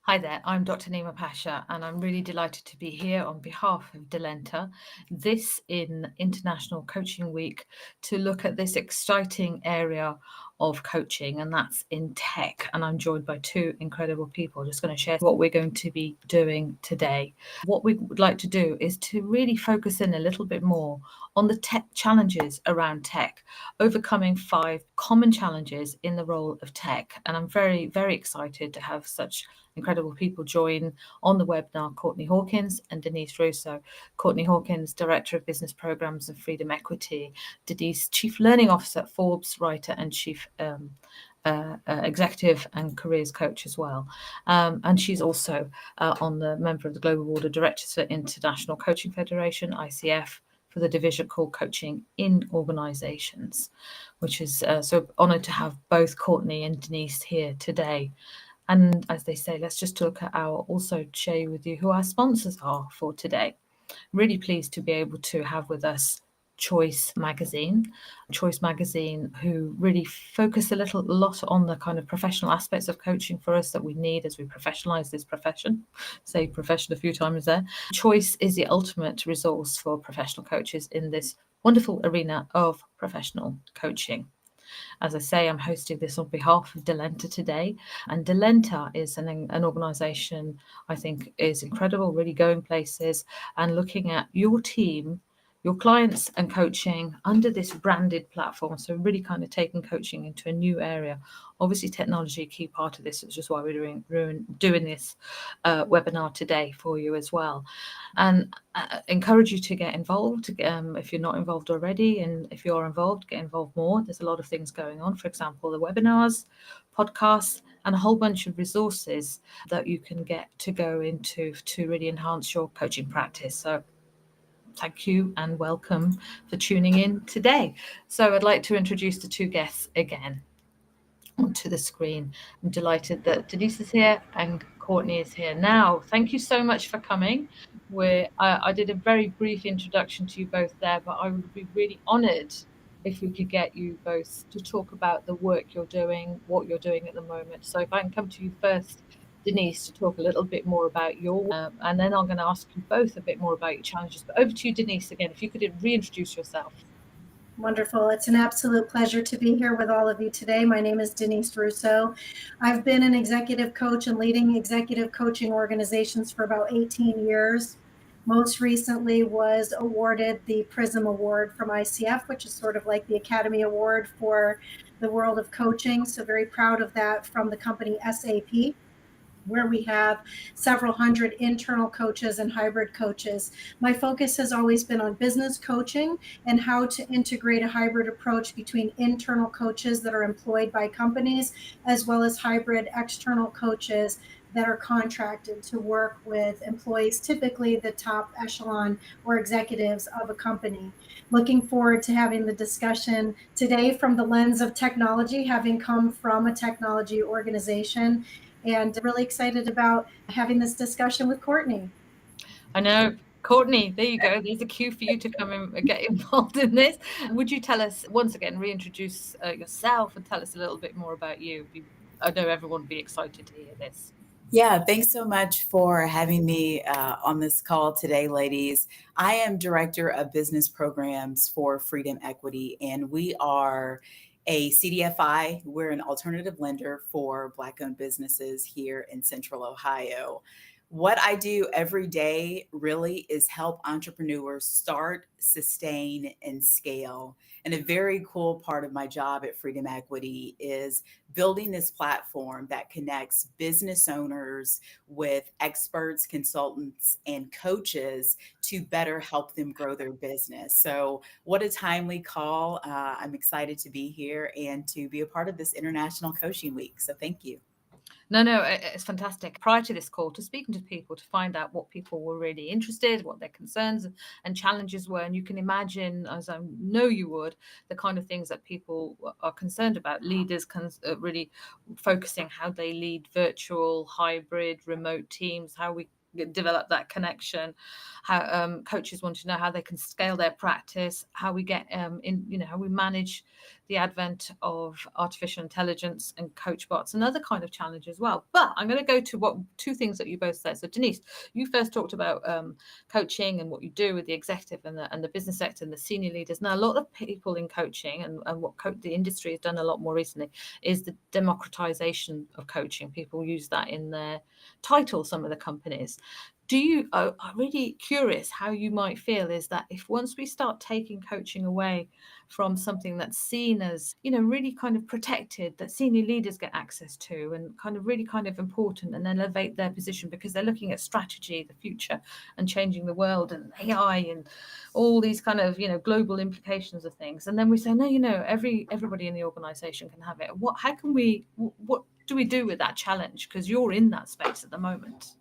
Hi there, I'm Dr. Nima Pasha, and I'm really delighted to be here on behalf of Delenta, this in International Coaching Week, to look at this exciting area of coaching, and that's in tech. And I'm joined by two incredible people. Just going to share what we're going to be doing today. What we would like to do is to really focus in a little bit more on the tech challenges around tech, overcoming 5 common challenges in the role of tech. And I'm very, very excited to have such incredible people join on the webinar: Courtnee Hawkins and Denise Russo. Courtnee Hawkins, Director of Business Programs and Freedom Equity; Denise, Chief Learning Officer at Forbes Writer and Chief Executive and Careers Coach as well. And she's also on the member of the Global Board of Directors for International Coaching Federation, ICF, for the division called Coaching in Organizations, which is so honoured to have both Courtnee and Denise here today. And as they say, let's just look at also share with you who our sponsors are for today. Really pleased to be able to have with us Choice Magazine, who really focus a lot on the kind of professional aspects of coaching for us that we need as we professionalize this profession. Say profession a few times there. Choice is the ultimate resource for professional coaches in this wonderful arena of professional coaching. As I say, I'm hosting this on behalf of Delenta today. And Delenta is an organization I think is incredible, really going places and looking at your team, your clients and coaching under this branded platform. So really kind of taking coaching into a new area. Obviously, technology, a key part of this, which is why we're doing this webinar today for you as well. And encourage you to get involved if you're not involved already. And if you're involved, get involved more. There's a lot of things going on. For example, the webinars, podcasts, and a whole bunch of resources that you can get to go into to really enhance your coaching practice. So thank you and welcome for tuning in today. So I'd like to introduce the two guests again onto the screen. I'm delighted that Denise is here and Courtnee is here now. Thank you so much for coming. I did a very brief introduction to you both there, but I would be really honoured if we could get you both to talk about the work you're doing, what you're doing at the moment. So if I can come to you first, Denise, to talk a little bit more about your and then I'm going to ask you both a bit more about your challenges. But over to you, Denise, again, if you could reintroduce yourself. Wonderful. It's an absolute pleasure to be here with all of you today. My name is Denise Russo. I've been an executive coach and leading executive coaching organizations for about 18 years. Most recently was awarded the PRISM Award from ICF, which is sort of like the Academy Award for the world of coaching. So very proud of that, from the company SAP, where we have several hundred internal coaches and hybrid coaches. My focus has always been on business coaching and how to integrate a hybrid approach between internal coaches that are employed by companies, as well as hybrid external coaches that are contracted to work with employees, typically the top echelon or executives of a company. Looking forward to having the discussion today from the lens of technology, having come from a technology organization, and really excited about having this discussion with Courtnee. I know. Courtney, there you go. There's a cue for you to come and get involved in this. Would you tell us, once again, reintroduce yourself and tell us a little bit more about you? I know everyone would be excited to hear this. Yeah, thanks so much for having me on this call today, ladies. I am Director of Business Programs for Freedom Equity, and we are a CDFI. We're an alternative lender for Black-owned businesses here in Central Ohio. What I do every day really is help entrepreneurs start, sustain, and scale. And a very cool part of my job at Freedom Equity is building this platform that connects business owners with experts, consultants, and coaches to better help them grow their business. So what a timely call. I'm excited to be here and to be a part of this International Coaching Week. So thank you. No, it's fantastic. Prior to this call, to speaking to people to find out what people were really interested, what their concerns and challenges were. And you can imagine, as I know you would, the kind of things that people are concerned about. Leaders really focusing how they lead virtual, hybrid, remote teams, how we develop that connection, how coaches want to know how they can scale their practice, how we get how we manage the advent of artificial intelligence and coach bots, another kind of challenge as well. But I'm going to go to two things that you both said. So Denise, you first talked about coaching and what you do with the executive and the business sector and the senior leaders. Now, a lot of people in coaching and what the industry has done a lot more recently is the democratization of coaching. People use that in their title, some of the companies. I'm really curious how you might feel is that if once we start taking coaching away from something that's seen as, really kind of protected, that senior leaders get access to and really kind of important and elevate their position because they're looking at strategy, the future and changing the world and AI and all these kind of, global implications of things. And then we say, no, everybody in the organization can have it. What do we do with that challenge? Because you're in that space at the moment.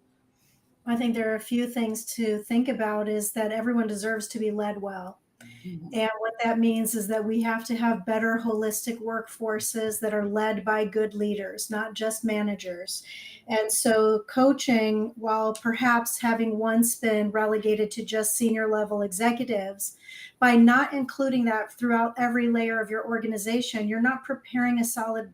I think there are a few things to think about is that everyone deserves to be led well. Mm-hmm. And what that means is that we have to have better holistic workforces that are led by good leaders, not just managers. And so coaching, while perhaps having once been relegated to just senior level executives, by not including that throughout every layer of your organization, you're not preparing a solid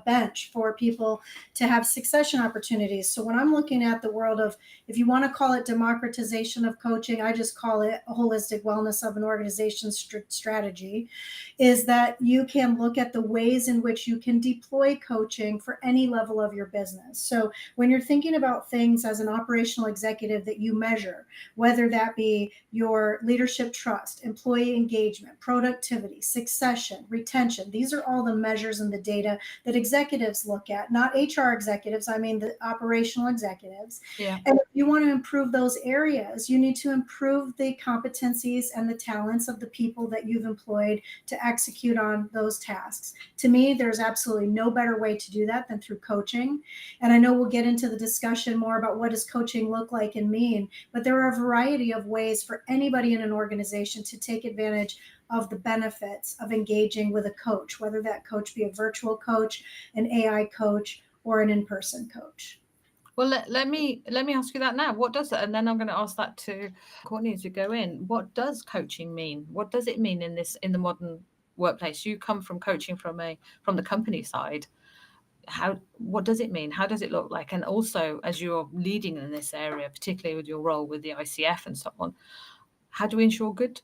bench for people to have succession opportunities. So when I'm looking at the world of, if you want to call it democratization of coaching, I just call it a holistic wellness of an organization strategy, is that you can look at the ways in which you can deploy coaching for any level of your business. So when you're thinking about things as an operational executive that you measure, whether that be your leadership trust, employee engagement, productivity, succession, retention, these are all the measures and the data that executives look at, not HR executives, I mean the operational executives. Yeah. And if you want to improve those areas, you need to improve the competencies and the talents of the people that you've employed to execute on those tasks. To me, there's absolutely no better way to do that than through coaching. And I know we'll get into the discussion more about what does coaching look like and mean, but there are a variety of ways for anybody in an organization to take advantage of the benefits of engaging with a coach, whether that coach be a virtual coach, an AI coach, or an in-person coach. Well, let me ask you that now. What does it? And then I'm going to ask that to Courtnee as we go in. What does coaching mean? What does it mean in the modern workplace? You come from coaching from the company side. What does it mean? How does it look like? And also, as you're leading in this area, particularly with your role with the ICF and so on, how do we ensure good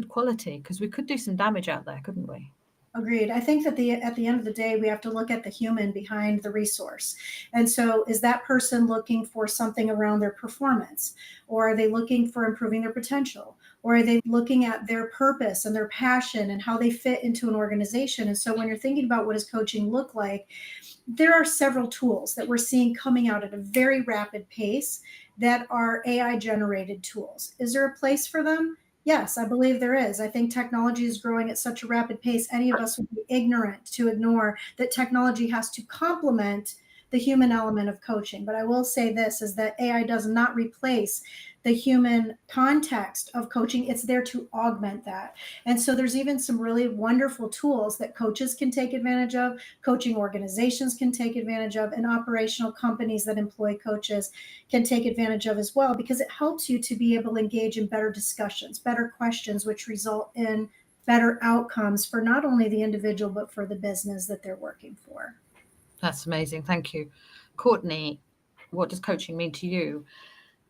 quality? Because we could do some damage out there, couldn't we? Agreed. I think that at the end of the day, we have to look at the human behind the resource. And so is that person looking for something around their performance? Or are they looking for improving their potential? Or are they looking at their purpose and their passion and how they fit into an organization? And so when you're thinking about what does coaching look like, there are several tools that we're seeing coming out at a very rapid pace that are AI generated tools. Is there a place for them? Yes, I believe there is. I think technology is growing at such a rapid pace. Any of us would be ignorant to ignore that technology has to complement the human element of coaching. But I will say this is that AI does not replace the human context of coaching. It's there to augment that. And so there's even some really wonderful tools that coaches can take advantage of, coaching organizations can take advantage of, and operational companies that employ coaches can take advantage of as well, because it helps you to be able to engage in better discussions, better questions, which result in better outcomes for not only the individual, but for the business that they're working for. That's amazing. Thank you. Courtnee, what does coaching mean to you?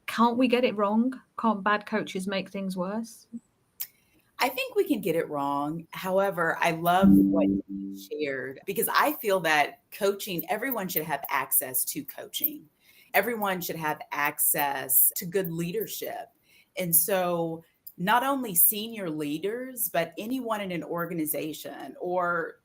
Can't we get it wrong? Can't bad coaches make things worse? I think we can get it wrong. However, I love what you shared because I feel that coaching, everyone should have access to coaching. Everyone should have access to good leadership. And so not only senior leaders, but anyone in an organization or,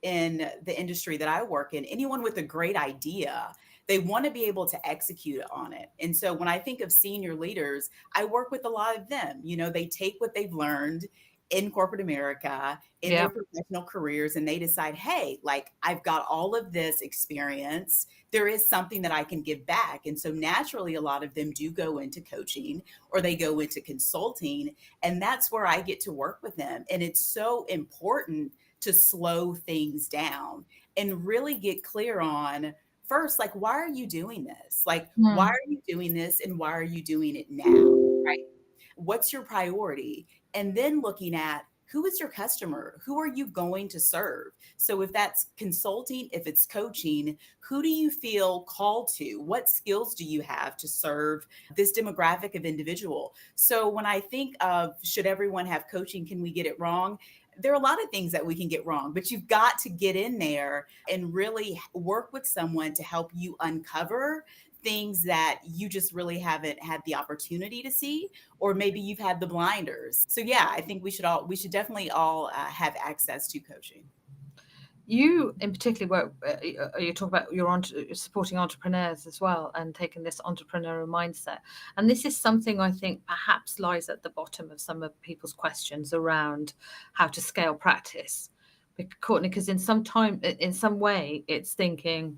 in the industry that I work in, anyone with a great idea, they want to be able to execute on it. And so when I think of senior leaders, I work with a lot of them. They take what they've learned in corporate America, in their professional careers, and they decide, hey, I've got all of this experience. There is something that I can give back. And so naturally, a lot of them do go into coaching or they go into consulting. And that's where I get to work with them. And it's so important to slow things down and really get clear on first, why are you doing this? Why are you doing this and why are you doing it now? Right? What's your priority? And then looking at who is your customer? Who are you going to serve? So if that's consulting, if it's coaching, who do you feel called to? What skills do you have to serve this demographic of individual? So when I think of should everyone have coaching, can we get it wrong? There are a lot of things that we can get wrong, but you've got to get in there and really work with someone to help you uncover things that you just really haven't had the opportunity to see, or maybe you've had the blinders. So yeah, I think we should definitely all have access to coaching. You in particular work, you talk about supporting entrepreneurs as well and taking this entrepreneurial mindset. And this is something I think perhaps lies at the bottom of some of people's questions around how to scale practice. Courtney, because in some way it's thinking,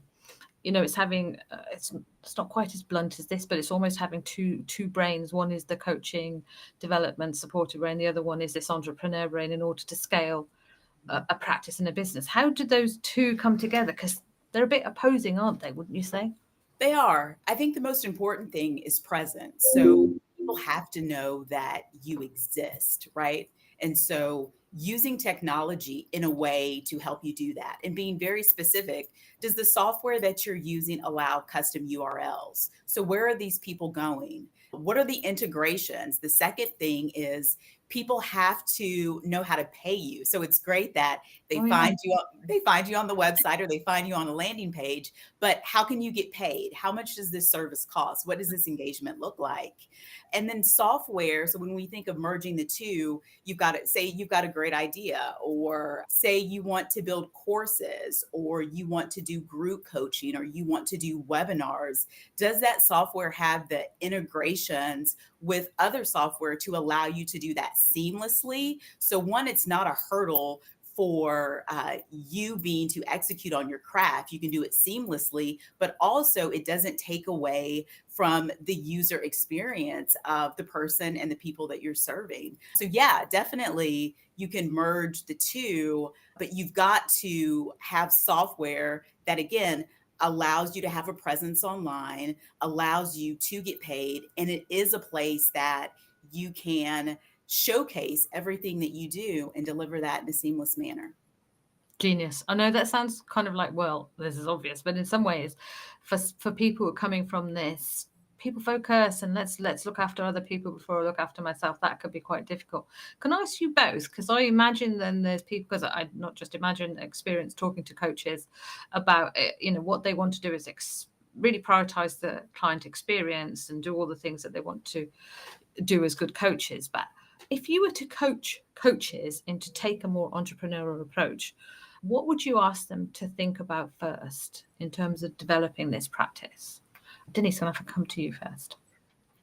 it's having, it's not quite as blunt as this, but it's almost having two brains. One is the coaching, development, supportive brain. The other one is this entrepreneur brain in order to scale a practice in a business. How do those two come together? Because they're a bit opposing, aren't they? Wouldn't you say? They are. I think the most important thing is presence. So people have to know that you exist, right? And so using technology in a way to help you do that and being very specific. Does the software that you're using allow custom URLs? So where are these people going? What are the integrations? The second thing is people have to know how to pay you. So it's great that they find you on the website or they find you on a landing page, but how can you get paid? How much does this service cost? What does this engagement look like? And then software. So when we think of merging the two, you've got a great idea, or say you want to build courses, or you want to do group coaching, or you want to do webinars. Does that software have the integrations with other software to allow you to do that seamlessly? So one, it's not a hurdle for you being to execute on your craft. You can do it seamlessly, but also it doesn't take away from the user experience of the person and the people that you're serving. So yeah, definitely you can merge the two, but you've got to have software that, again, allows you to have a presence online, allows you to get paid, and it is a place that you can showcase everything that you do and deliver that in a seamless manner. Genius. I know that sounds kind of like, well, this is obvious, but in some ways, for people who are coming from this people focus and let's look after other people before I look after myself, that could be quite difficult. Can I ask you both? Because I imagine then there's people, because I not just imagine, experience talking to coaches about it, what they want to do is really prioritize the client experience and do all the things that they want to do as good coaches. But if you were to coach coaches and to take a more entrepreneurial approach, what would you ask them to think about first in terms of developing this practice? Denise, I'm going to come to you first.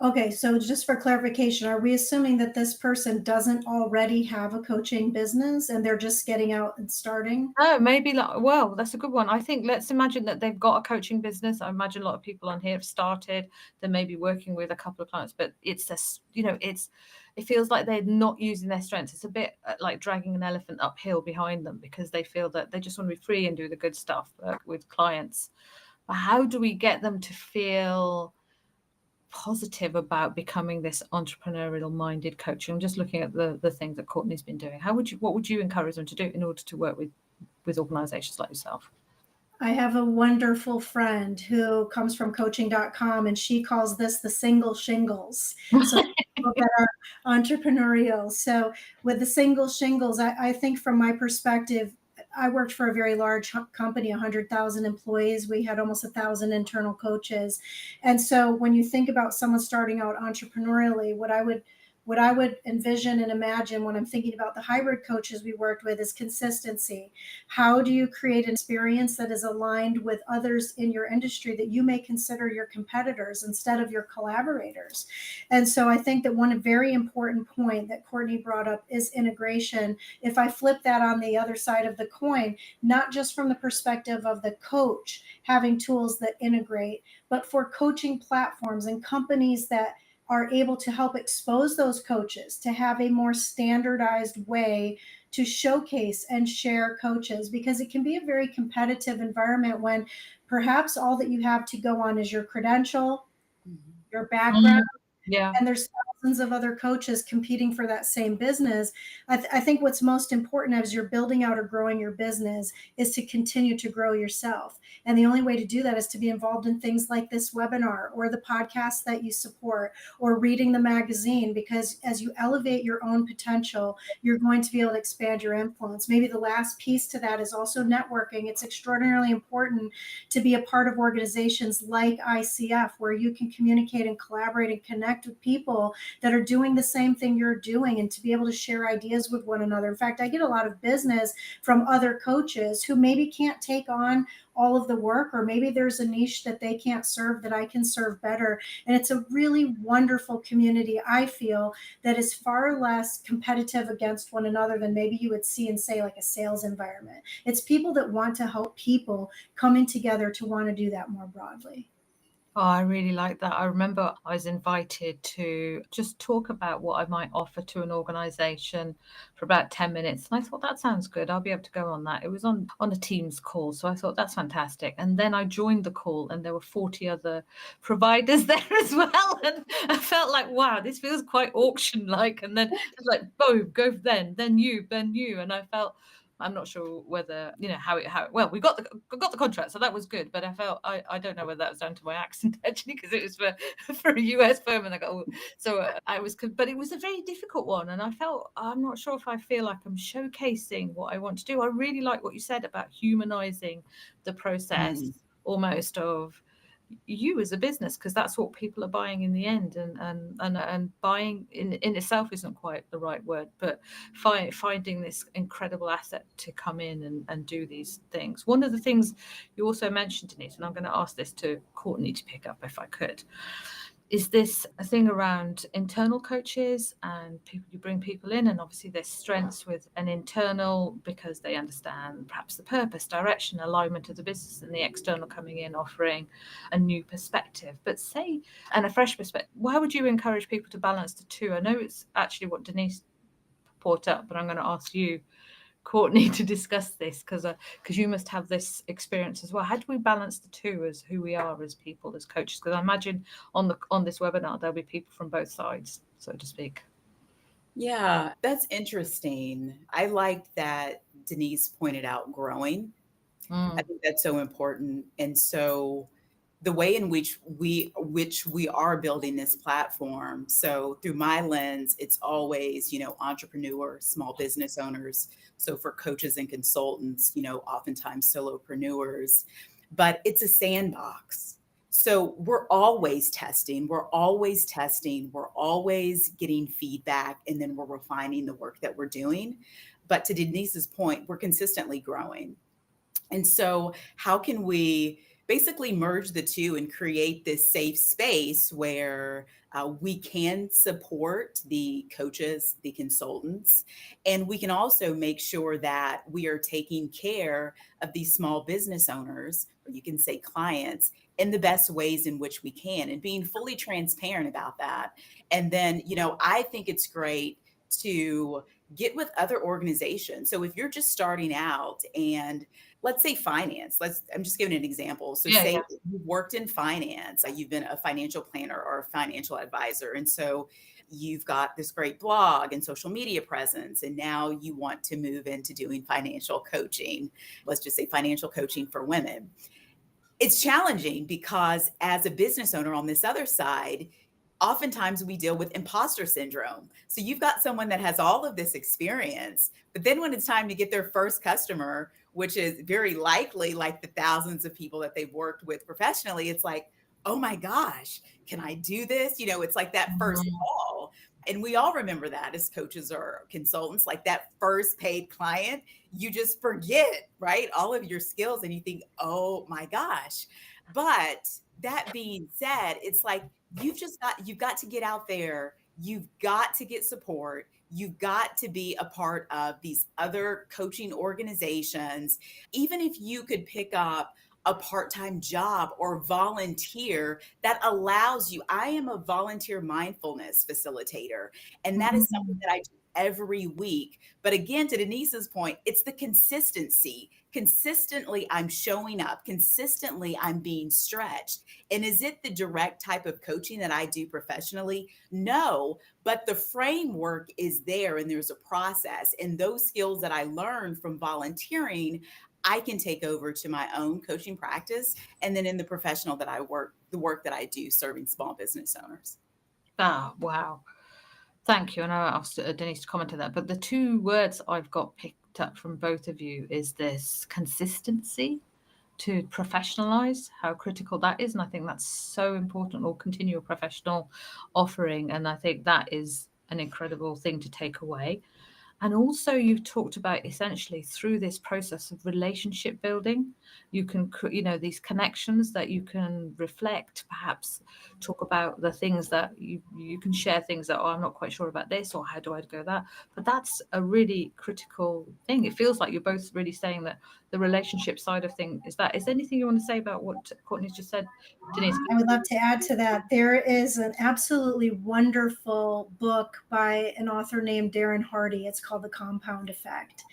Okay, so just for clarification, are we assuming that this person doesn't already have a coaching business and they're just getting out and starting? Oh, maybe well, that's a good one. I think let's imagine that they've got a coaching business. I imagine a lot of people on here have started. They may be working with a couple of clients, but it's just, it feels like they're not using their strengths. It's a bit like dragging an elephant uphill behind them because they feel that they just want to be free and do the good stuff with clients. But how do we get them to feel positive about becoming this entrepreneurial minded coach? I'm just looking at the things that Courtney's been doing. What would you encourage them to do in order to work with organizations like yourself? I have a wonderful friend who comes from coaching.com, and she calls this the single shingles. So people that are entrepreneurial. So with the single shingles, I think from my perspective, I worked for a very large company, 100,000 employees. We had almost 1,000 internal coaches. And so when you think about someone starting out entrepreneurially, what I would envision and imagine when I'm thinking about the hybrid coaches we worked with is consistency. How do you create an experience that is aligned with others in your industry that you may consider your competitors instead of your collaborators? And so I think that one very important point that Courtney brought up is integration. If I flip that on the other side of the coin, not just from the perspective of the coach having tools that integrate, but for coaching platforms and companies that are able to help expose those coaches to have a more standardized way to showcase and share coaches, because it can be a very competitive environment when perhaps all that you have to go on is your credential, your background, Yeah. and there's thousands of other coaches competing for that same business. I think what's most important as you're building out or growing your business is to continue to grow yourself. And the only way to do that is to be involved in things like this webinar or the podcast that you support or reading the magazine, because as you elevate your own potential, you're going to be able to expand your influence. Maybe the last piece to that is also networking. It's extraordinarily important to be a part of organizations like ICF, where you can communicate and collaborate and connect with people that are doing the same thing you're doing, and to be able to share ideas with one another. In fact, I get a lot of business from other coaches who maybe can't take on all of the work, or maybe there's a niche that they can't serve that I can serve better. And it's a really wonderful community, I feel, that is far less competitive against one another than maybe you would see in, say, like a sales environment. It's people that want to help people coming together to want to do that more broadly. Oh, I really like that. I remember I was invited to just talk about what I might offer to an organization for about 10 minutes. And I thought, that sounds good. I'll be able to go on that. It was on a Teams call. So I thought, that's fantastic. And then I joined the call and there were 40 other providers there as well. And I felt like, wow, this feels quite auction-like. And then it's like, boom, go then you. And I felt, I'm not sure whether, how it, well, we got the contract, so that was good. But I felt, I don't know whether that was down to my accent actually, because it was for a US firm, and I go, I was, but it was a very difficult one. And I felt, I'm not sure if I feel like I'm showcasing what I want to do. I really like what you said about humanizing the process, almost of you as a business, because that's what people are buying in the end, and buying in itself isn't quite the right word, but finding this incredible asset to come in and do these things. One of the things you also mentioned, Denise, and I'm going to ask this to Courtney to pick up if I could, is this a thing around internal coaches and people, you bring people in, and obviously there's strengths with an internal because they understand perhaps the purpose, direction, alignment of the business, and the external coming in offering a new perspective, but say, and a fresh perspective. Why would you encourage people to balance the two? I know it's actually what Denise brought up, but I'm going to ask you, Courtney, to discuss this, because you must have this experience as well. How do we balance the two as who we are as people, as coaches? Because I imagine on this webinar there'll be people from both sides, so to speak. Yeah, that's interesting. I like that Denise pointed out growing. I think that's so important. And so the way in which we are building this platform. So through my lens, it's always, entrepreneur, small business owners. So for coaches and consultants, oftentimes solopreneurs, but it's a sandbox. So we're always testing, we're always getting feedback, and then we're refining the work that we're doing. But to Denise's point, we're consistently growing. And so how can we basically merge the two and create this safe space where we can support the coaches, the consultants, and we can also make sure that we are taking care of these small business owners, or you can say clients, in the best ways in which we can, and being fully transparent about that. And then, I think it's great to get with other organizations. So if you're just starting out, and let's say finance, I'm just giving an example. So say you've worked in finance, you've been a financial planner or a financial advisor. And so you've got this great blog and social media presence, and now you want to move into doing financial coaching. Let's just say financial coaching for women. It's challenging because as a business owner on this other side, oftentimes we deal with imposter syndrome. So you've got someone that has all of this experience, but then when it's time to get their first customer, which is very likely like the thousands of people that they've worked with professionally, it's like, oh my gosh, can I do this? It's like that first call. And we all remember that as coaches or consultants, like that first paid client, you just forget, right? All of your skills, and you think, oh my gosh. But that being said, it's like, you've got to get out there. You've got to get support. You've got to be a part of these other coaching organizations. Even if you could pick up a part-time job or volunteer that allows you. I am a volunteer mindfulness facilitator, and that is something that I do every week. But again, to Denise's point, it's the consistency. Consistently, I'm showing up. Consistently, I'm being stretched. And is it the direct type of coaching that I do professionally? No, but the framework is there and there's a process. And those skills that I learned from volunteering, I can take over to my own coaching practice. And then in the professional that I work, the work that I do serving small business owners. Ah, wow. Thank you. And I asked Denise to comment on that. But the two words I've got picked up from both of you is this consistency, to professionalize, how critical that is. And I think that's so important, or continue a professional offering. And I think that is an incredible thing to take away. And also, you've talked about essentially through this process of relationship building, you can, these connections that you can reflect, perhaps talk about the things that you can share things that, oh, I'm not quite sure about this, or how do I go that? But that's a really critical thing. It feels like you're both really saying that the relationship side of things is that. Is there anything you want to say about what Courtnee's just said, Denise? I would love to add to that. There is an absolutely wonderful book by an author named Darren Hardy. It's called The Compound Effect.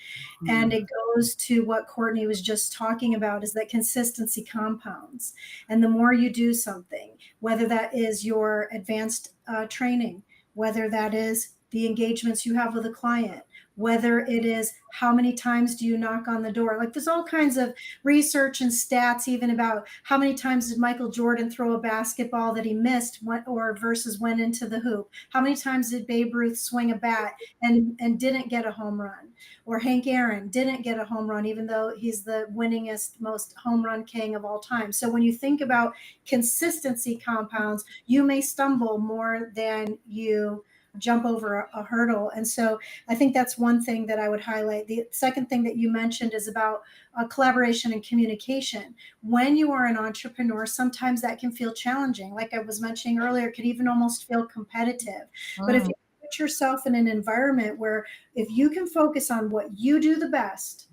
And it goes to what Courtnee was just talking about, is that consistency compounds. And the more you do something, whether that is your advanced training, whether that is the engagements you have with a client, whether it is how many times do you knock on the door. Like, there's all kinds of research and stats even about how many times did Michael Jordan throw a basketball that he missed, or versus went into the hoop. How many times did Babe Ruth swing a bat and didn't get a home run? Or Hank Aaron didn't get a home run, even though he's the winningest, most home run king of all time. So when you think about consistency compounds, you may stumble more than you jump over a hurdle. And so I think that's one thing that I would highlight. The second thing that you mentioned is about collaboration and communication. When you are an entrepreneur, sometimes that can feel challenging. Like I was mentioning earlier, it can even almost feel competitive. But if you put yourself in an environment where if you can focus on what you do the best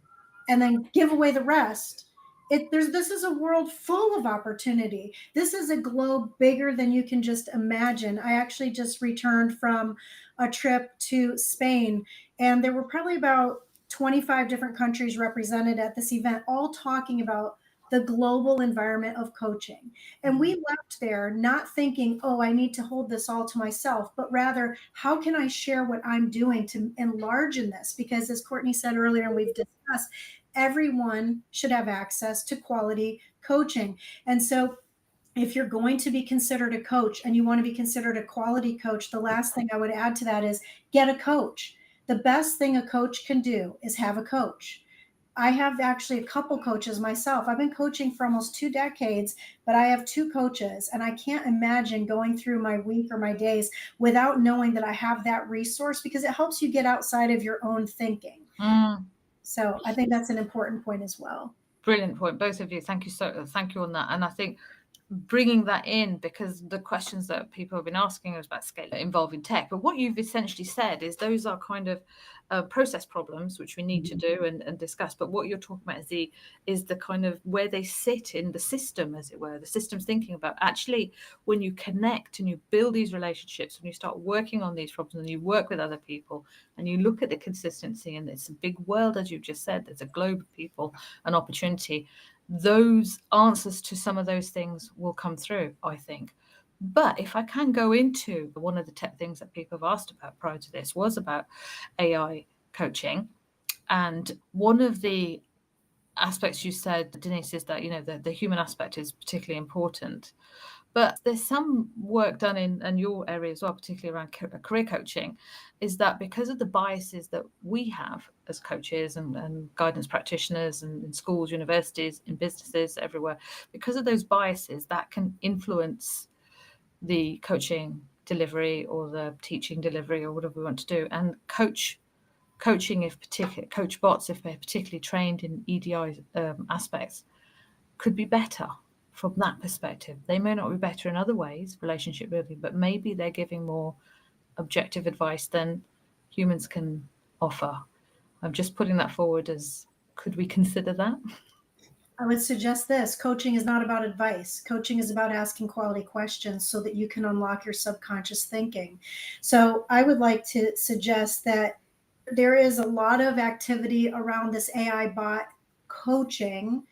and then give away the rest, this is a world full of opportunity. This is a globe bigger than you can just imagine. I actually just returned from a trip to Spain, and there were probably about 25 different countries represented at this event, all talking about the global environment of coaching. And we left there not thinking, oh, I need to hold this all to myself, but rather, how can I share what I'm doing to enlarge in this? Because as Courtnee said earlier, and we've discussed, everyone should have access to quality coaching. And so if you're going to be considered a coach and you want to be considered a quality coach, the last thing I would add to that is get a coach. The best thing a coach can do is have a coach. I have actually a couple coaches myself. I've been coaching for almost 2 decades, but I have 2 coaches, and I can't imagine going through my week or my days without knowing that I have that resource, because it helps you get outside of your own thinking. So I think that's an important point as well. Brilliant point, both of you. Thank you on that. And I think bringing that in, because the questions that people have been asking is about scale involving tech, but what you've essentially said is those are kind of process problems which we need to do and discuss. But what you're talking about is the kind of where they sit in the system, as it were. The system's thinking about actually when you connect and you build these relationships, when you start working on these problems and you work with other people and you look at the consistency, and it's a big world, as you've just said, there's a globe of people, an opportunity. Those answers to some of those things will come through, I think. But if I can go into one of the tech things that people have asked about prior to this was about AI coaching. And one of the aspects you said, Denise, is that, the human aspect is particularly important. But there's some work done in your area as well, particularly around career coaching, is that because of the biases that we have as coaches and guidance practitioners and in schools, universities, in businesses, everywhere, because of those biases, that can influence the coaching delivery or the teaching delivery or whatever we want to do. And coaching, coach bots, if they're particularly trained in EDI aspects, could be better from that perspective. They may not be better in other ways, relationship building, but maybe they're giving more objective advice than humans can offer. I'm just putting that forward as, could we consider that? I would suggest this: coaching is not about advice. Coaching is about asking quality questions so that you can unlock your subconscious thinking. So I would like to suggest that there is a lot of activity around this AI bot coaching,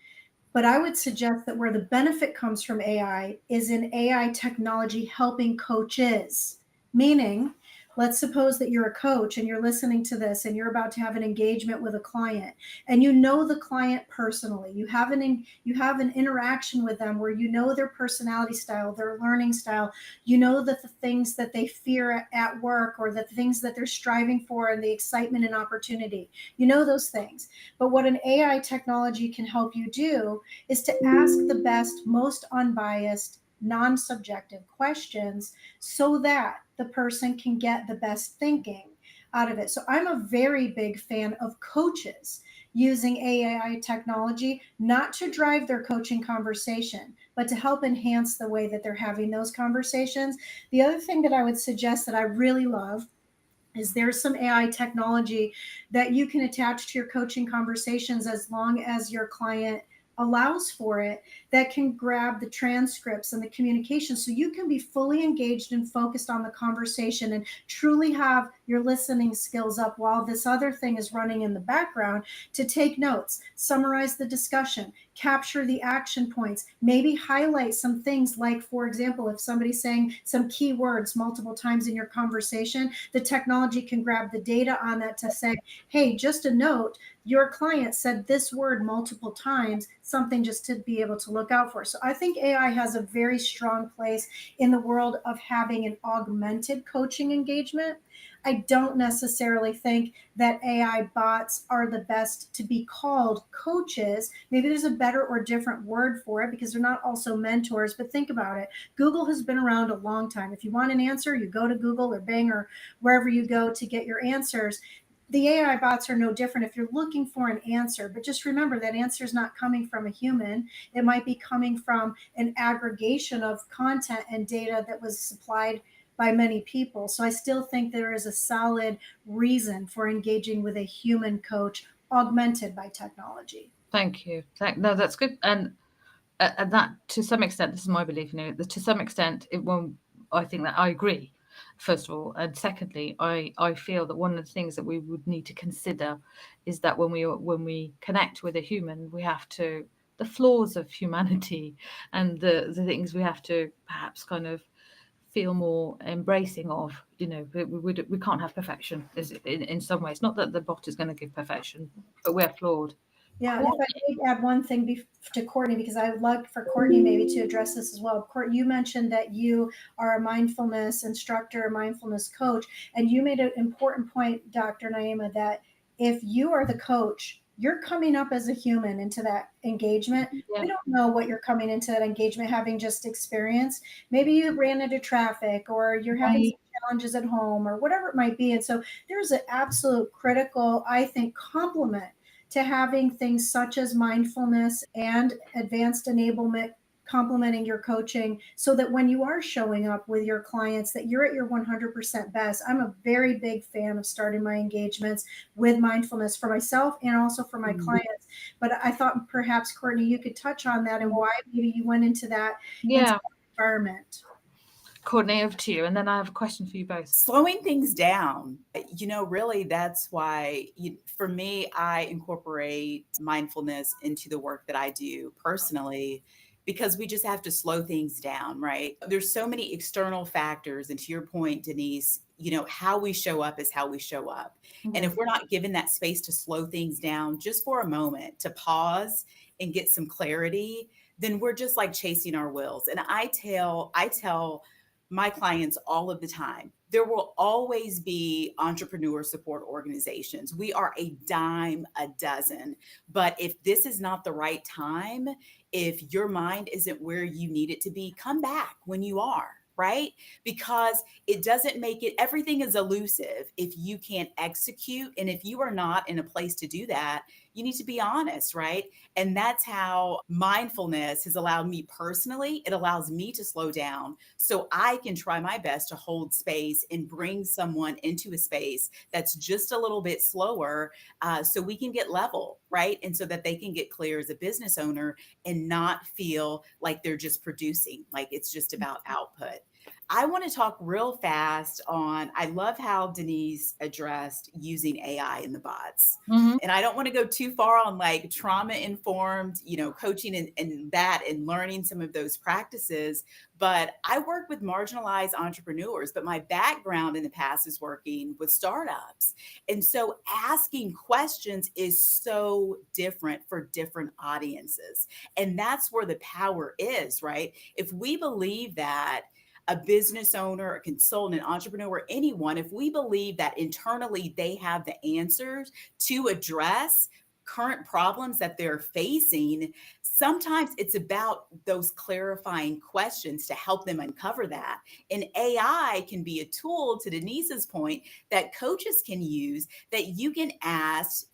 but I would suggest that where the benefit comes from AI is in AI technology helping coaches. Meaning, let's suppose that you're a coach and you're listening to this and you're about to have an engagement with a client, and you know the client personally. You have an interaction with them where you know their personality style, their learning style. You know that the things that they fear at work, or the things that they're striving for, and the excitement and opportunity. You know those things. But what an AI technology can help you do is to ask the best, most unbiased, non subjective questions so that the person can get the best thinking out of it. So I'm a very big fan of coaches using AI technology, not to drive their coaching conversation, but to help enhance the way that they're having those conversations. The other thing that I would suggest that I really love is there's some AI technology that you can attach to your coaching conversations as long as your client allows for it, that can grab the transcripts and the communication so you can be fully engaged and focused on the conversation and truly have your listening skills up while this other thing is running in the background, to take notes, summarize the discussion, capture the action points, maybe highlight some things, like, for example, if somebody's saying some key words multiple times in your conversation, the technology can grab the data on that to say, hey, just a note, your client said this word multiple times, something just to be able to look out for. So I think AI has a very strong place in the world of having an augmented coaching engagement. I don't necessarily think that AI bots are the best to be called coaches. Maybe there's a better or different word for it because they're not also mentors. But think about it. Google has been around a long time. If you want an answer, you go to Google or Bing or wherever you go to get your answers. The AI bots are no different if you're looking for an answer, but just remember that answer is not coming from a human. It might be coming from an aggregation of content and data that was supplied by many people. So I still think there is a solid reason for engaging with a human coach augmented by technology. Thank you. No, that's good. And that, to some extent, this is my belief in it, that to some extent it won't. I think that I agree, first of all, and secondly, I feel that one of the things that we would need to consider is that when we connect with a human, we have to, the flaws of humanity and the things we have to perhaps kind of feel more embracing of. We can't have perfection in some ways. Not that the bot is going to give perfection, but we're flawed. Yeah, and if I may add one thing to Courtnee, because I would love for Courtnee maybe to address this as well. Courtney, you mentioned that you are a mindfulness instructor, mindfulness coach, and you made an important point, Dr. Naima, that if you are the coach, you're coming up as a human into that engagement. Yeah. We don't know what you're coming into that engagement having just experienced. Maybe you ran into traffic, or you're having some challenges at home, or whatever it might be. And so there's an absolute critical, I think, complement to having things such as mindfulness and advanced enablement complementing your coaching, so that when you are showing up with your clients, that you're at your 100% best. I'm a very big fan of starting my engagements with mindfulness for myself and also for my clients. But I thought perhaps, Courtney, you could touch on that and why maybe you went into that environment. Courtney, over to you. And then I have a question for you both. Slowing things down, really that's why, for me, I incorporate mindfulness into the work that I do personally, because we just have to slow things down, right? There's so many external factors. And to your point, Denise, how we show up is how we show up. And if we're not given that space to slow things down just for a moment, to pause and get some clarity, then we're just like chasing our wills. And I tell my clients all of the time, there will always be entrepreneur support organizations. We are a dime a dozen. But if this is not the right time, if your mind isn't where you need it to be, come back when you are, right? Because it doesn't make it, everything is elusive if you can't execute. And if you are not in a place to do that, you need to be honest, right? And that's how mindfulness has allowed me personally. It allows me to slow down so I can try my best to hold space and bring someone into a space that's just a little bit slower, so we can get level, right? And so that they can get clear as a business owner and not feel like they're just producing, like it's just about output. I want to talk real fast on, I love how Denise addressed using AI in the bots. Mhm. And I don't want to go too far on like trauma informed, coaching and that and learning some of those practices. But I work with marginalized entrepreneurs, but my background in the past is working with startups. And so asking questions is so different for different audiences. And that's where the power is, right? If we believe that a business owner, a consultant, an entrepreneur, anyone, if we believe that internally they have the answers to address current problems that they're facing, sometimes it's about those clarifying questions to help them uncover that. And AI can be a tool, to Denise's point, that coaches can use, that you can ask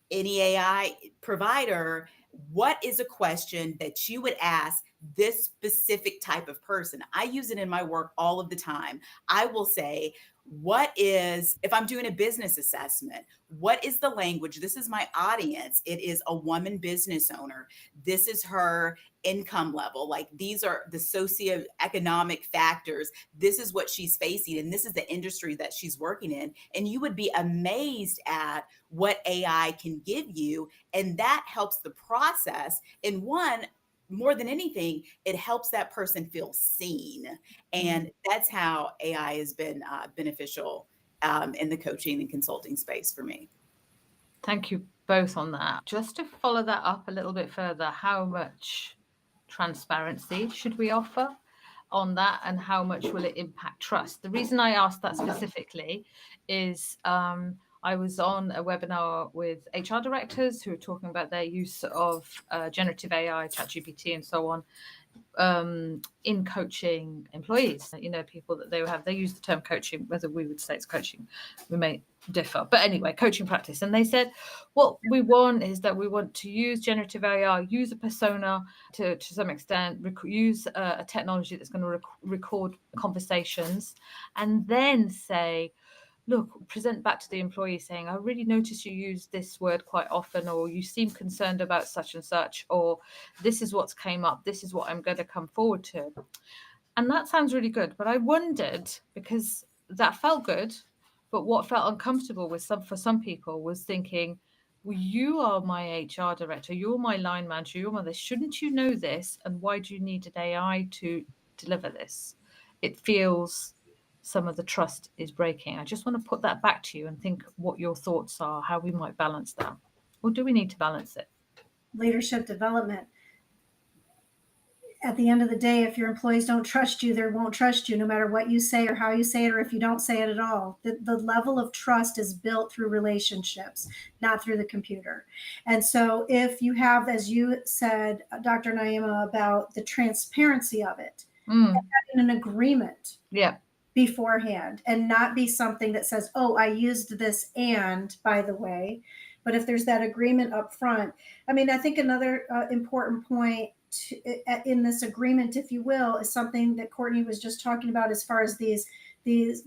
any AI provider, what is a question that you would ask this specific type of person? I use it in my work all of the time. I will say, if I'm doing a business assessment, what is the language? This is my audience. It is a woman business owner. This is her income level. Like, these are the socioeconomic factors. This is what she's facing, and this is the industry that she's working in. And you would be amazed at what AI can give you. And that helps the process. And one, more than anything, it helps that person feel seen. And that's how AI has been beneficial in the coaching and consulting space for me. Thank you both on that. Just to follow that up a little bit further, how much transparency should we offer on that, and how much will it impact trust? The reason I asked that specifically is I was on a webinar with HR directors who were talking about their use of generative AI, ChatGPT, and so on, in coaching employees. People that they use the term coaching, whether we would say it's coaching, we may differ. But anyway, coaching practice. And they said, what we want is that we want to use generative AI, use a persona to some extent, use a technology that's going to record conversations, and then say, look, present back to the employee saying, I really notice you use this word quite often, or you seem concerned about such and such, or this is what's came up, this is what I'm going to come forward to. And that sounds really good. But I wondered, because that felt good, but what felt uncomfortable for some people was thinking, well, you are my HR director, you're my line manager, you're my this. Shouldn't you know this? And why do you need an AI to deliver this? It feels some of the trust is breaking. I just want to put that back to you and think what your thoughts are, how we might balance that. Or do we need to balance it? Leadership development. At the end of the day, if your employees don't trust you, they won't trust you no matter what you say or how you say it, or if you don't say it at all. The level of trust is built through relationships, not through the computer. And so if you have, as you said, Dr. Naima, about the transparency of it, and having an agreement beforehand, and not be something that says, oh, I used this, and by the way, but if there's that agreement up front. I mean, I think another important point in this agreement, if you will, is something that Courtnee was just talking about as far as the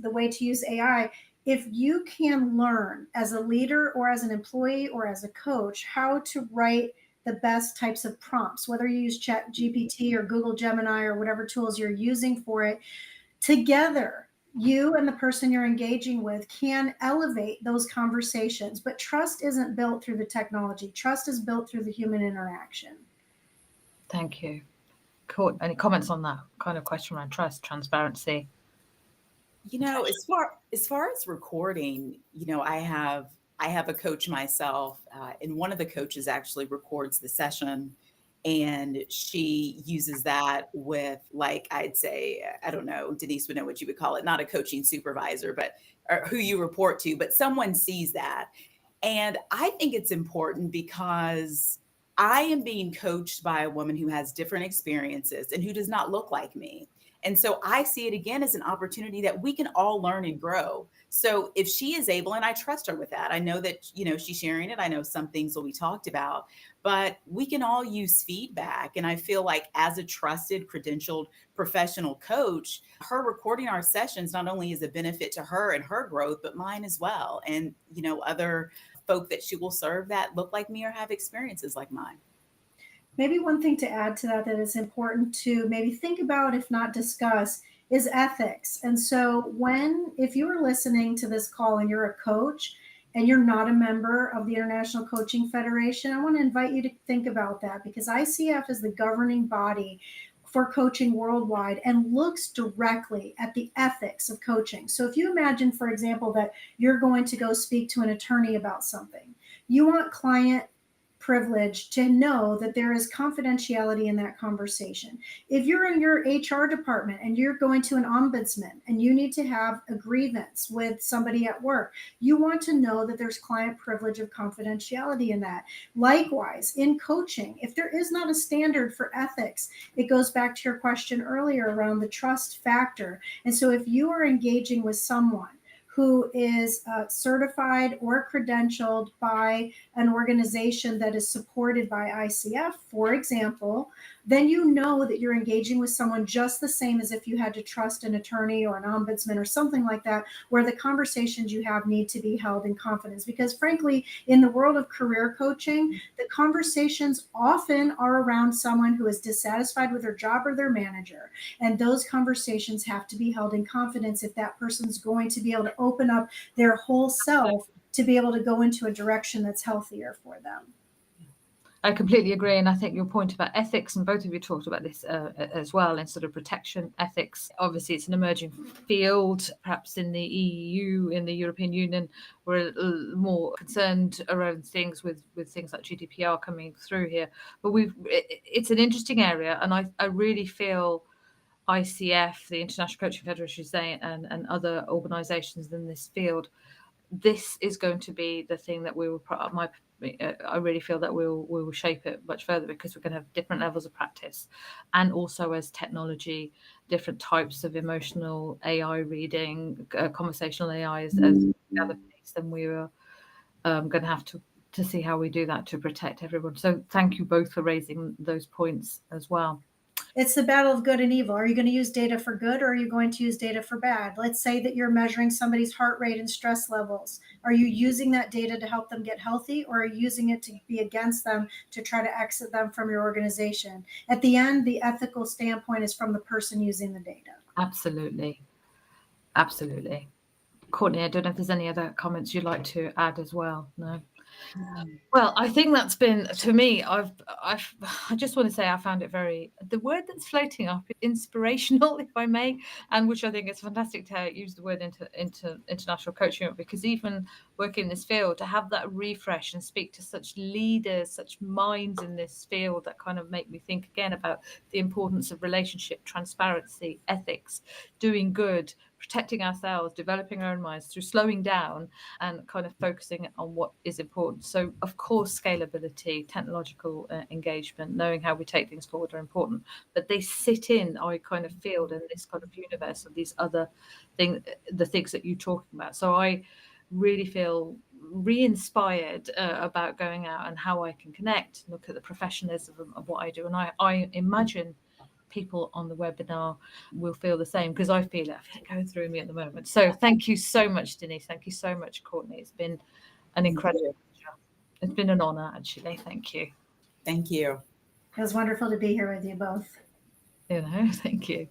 way to use AI. If you can learn as a leader or as an employee or as a coach how to write the best types of prompts, whether you use ChatGPT or Google Gemini or whatever tools you're using for it, together, you and the person you're engaging with can elevate those conversations. But trust isn't built through the technology. Trust is built through the human interaction. Thank you. Cool. Any comments on that kind of question around trust, transparency? As far as recording, I have a coach myself, and one of the coaches actually records the session, and she uses that with, like, I'd say, I don't know, Denise would know what you would call it, not a coaching supervisor, but or who you report to, but someone sees that. And I think it's important because I am being coached by a woman who has different experiences and who does not look like me. And so I see it again as an opportunity that we can all learn and grow. So if she is able, and I trust her with that, I know that, she's sharing it. I know some things will be talked about, but we can all use feedback. And I feel like as a trusted, credentialed professional coach, her recording our sessions not only is a benefit to her and her growth, but mine as well. And, other folk that she will serve that look like me or have experiences like mine. Maybe one thing to add to that is important to maybe think about, if not discuss, is ethics. And so if you are listening to this call and you're a coach and you're not a member of the International Coaching Federation, I want to invite you to think about that, because ICF is the governing body for coaching worldwide and looks directly at the ethics of coaching. So if you imagine, for example, that you're going to go speak to an attorney about something, you want client privilege to know that there is confidentiality in that conversation. If you're in your HR department and you're going to an ombudsman and you need to have a grievance with somebody at work, you want to know that there's client privilege of confidentiality in that. Likewise, in coaching, if there is not a standard for ethics, it goes back to your question earlier around the trust factor. And so if you are engaging with someone who is certified or credentialed by an organization that is supported by ICF, for example, then you know that you're engaging with someone just the same as if you had to trust an attorney or an ombudsman or something like that, where the conversations you have need to be held in confidence. Because frankly, in the world of career coaching, the conversations often are around someone who is dissatisfied with their job or their manager. And those conversations have to be held in confidence if that person's going to be able to open up their whole self to be able to go into a direction that's healthier for them. I completely agree. And I think your point about ethics, and both of you talked about this as well, in sort of protection ethics. Obviously, it's an emerging field. Perhaps in the EU, in the European Union, we're more concerned around things with things like GDPR coming through here. But it's an interesting area. And I really feel ICF, the International Coaching Federation, and other organizations in this field, this is going to be the thing that we will I really feel that we will shape it much further, because we're going to have different levels of practice, and also as technology, different types of emotional AI reading, conversational AI as the other piece, then we are going to have to see how we do that to protect everyone. So thank you both for raising those points as well. It's the battle of good and evil. Are you going to use data for good, or are you going to use data for bad? Let's say that you're measuring somebody's heart rate and stress levels. Are you using that data to help them get healthy, or are you using it to be against them, to try to exit them from your organization? At the end, the ethical standpoint is from the person using the data. Absolutely. Absolutely. Courtnee, I don't know if there's any other comments you'd like to add as well. No? Well, I think that's been, to me, I just want to say I found it the word that's floating up, inspirational, if I may, and which I think is fantastic to use the word into international coaching, because even working in this field, to have that refresh and speak to such leaders, such minds in this field that kind of make me think again about the importance of relationship, transparency, ethics, doing good, protecting ourselves, developing our own minds through slowing down and kind of focusing on what is important. So, of course, scalability, technological engagement, knowing how we take things forward are important, but they sit in our kind of field and this kind of universe of these other things, the things that you're talking about. So I really feel re-inspired about going out and how I can connect, look at the professionalism of what I do. And I imagine people on the webinar will feel the same, because I feel it going through me at the moment. So thank you so much, Denise. Thank you so much, Courtnee. It's been an incredible pleasure. It's been an honor, actually. Thank you. Thank you. It was wonderful to be here with you both. Thank you.